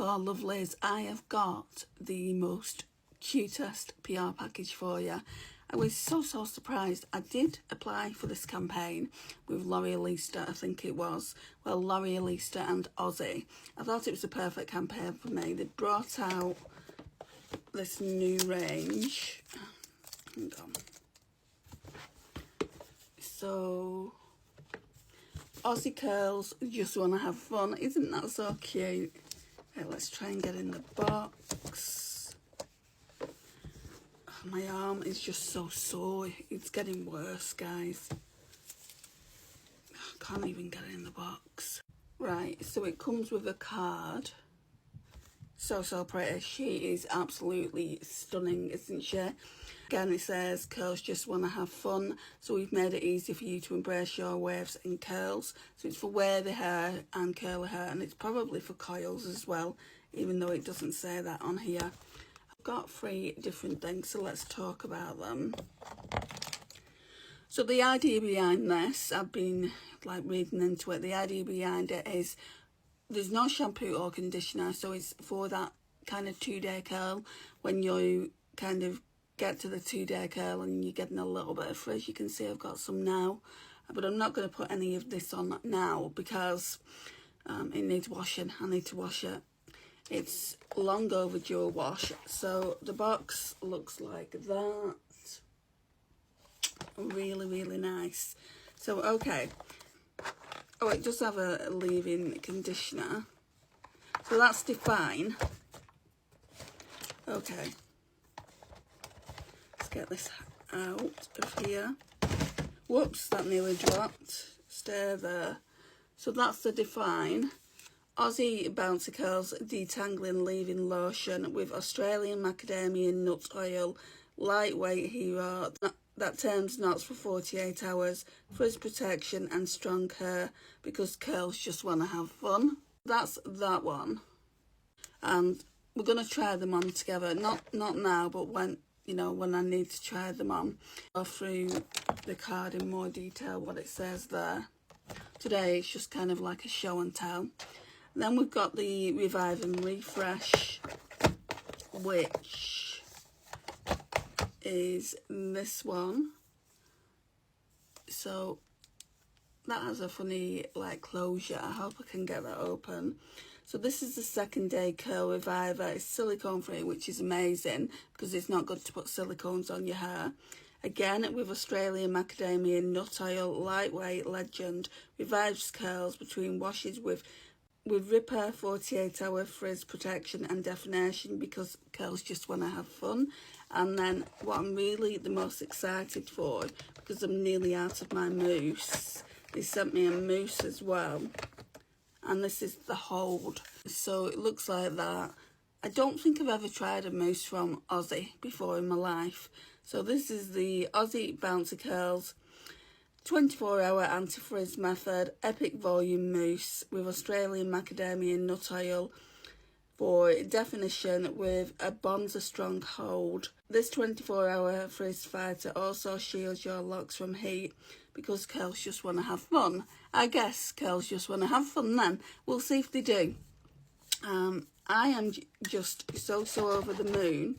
Hello lovelies, I have got the most cutest PR package for you. I was so surprised. I did apply for this campaign with Lorealistar, I think it was. Well, Lorealistar and Aussie. I thought it was a perfect campaign for me. They brought out this new range. Hang on. So, Aussie curls, just want to have fun. Isn't that so cute? Okay, let's try and get in the box. Oh, my arm is just so sore. It's getting worse, guys. I can't even get it in the box. Right, so it comes with a card. So pretty. She is absolutely stunning, isn't she? Again, it says curls just want to have fun, so we've made it easy for you to embrace your waves and curls. So it's for wavy hair and curly hair, and it's probably for coils as well, even though it doesn't say that on here. I've got 3 different things, so let's talk about them. So the idea behind this, I've been like reading into it. The idea behind it is there's no shampoo or conditioner, so it's for that kind of 2-day curl. When you kind of get to the 2-day curl and you're getting a little bit of frizz, you can see I've got some now, but I'm not going to put any of this on now because it needs washing. I need to wash it. It's long overdue a wash. So the box looks like that. Really nice. So okay. Oh, it does have a leave-in conditioner. So that's Define. Okay. Let's get this out of here. Whoops, that nearly dropped. Stay there. So that's the Define. Aussie Bouncy Curls Detangling Leave-In Lotion with Australian Macadamia Nut Oil. Lightweight hero. That turns knots for 48 hours, frizz protection and strong hair because curls just want to have fun. That's that one. And we're going to try them on together. Not now, but when, you know, when I need to try them on. Go through the card in more detail, what it says there. Today it's just kind of like a show and tell. Then we've got the Revive and Refresh, which is this one. So that has a funny like closure. I hope I can get that open. So this is the 2nd-day curl reviver. It's silicone free, which is amazing because it's not good to put silicones on your hair. Again, with Australian Macadamia Nut Oil, lightweight, legend, revives curls between washes with Ripper 48-hour frizz protection and definition because curls just want to have fun. And then what I'm really the most excited for, because I'm nearly out of my mousse, they sent me a mousse as well. And this is the hold. So it looks like that. I don't think I've ever tried a mousse from Aussie before in my life. So this is the Aussie Bouncy Curls 24-hour anti-frizz method, epic volume mousse with Australian Macadamia Nut Oil for definition with a bonza strong hold. This 24-hour frizz fighter also shields your locks from heat because curls just want to have fun. I guess curls just want to have fun then. We'll see if they do. I am just so over the moon.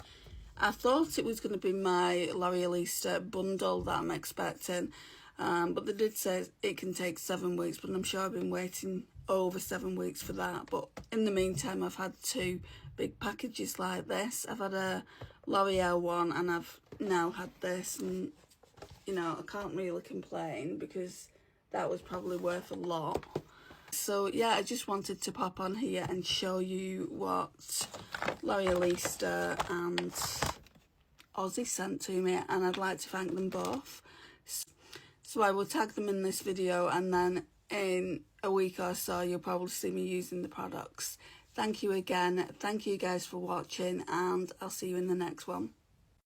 I thought it was going to be my Lorealistar bundle that I'm expecting. But they did say it can take 7 weeks, but I'm sure I've been waiting over 7 weeks for that. But in the meantime, I've had 2 big packages like this. I've had a L'Oreal one and I've now had this, and you know, I can't really complain because that was probably worth a lot. So yeah, I just wanted to pop on here and show you what Lorealistar and Aussie sent to me, and I'd like to thank them both. So I will tag them in this video, and then in a week or so you'll probably see me using the products. Thank you again. Thank you guys for watching, and I'll see you in the next one.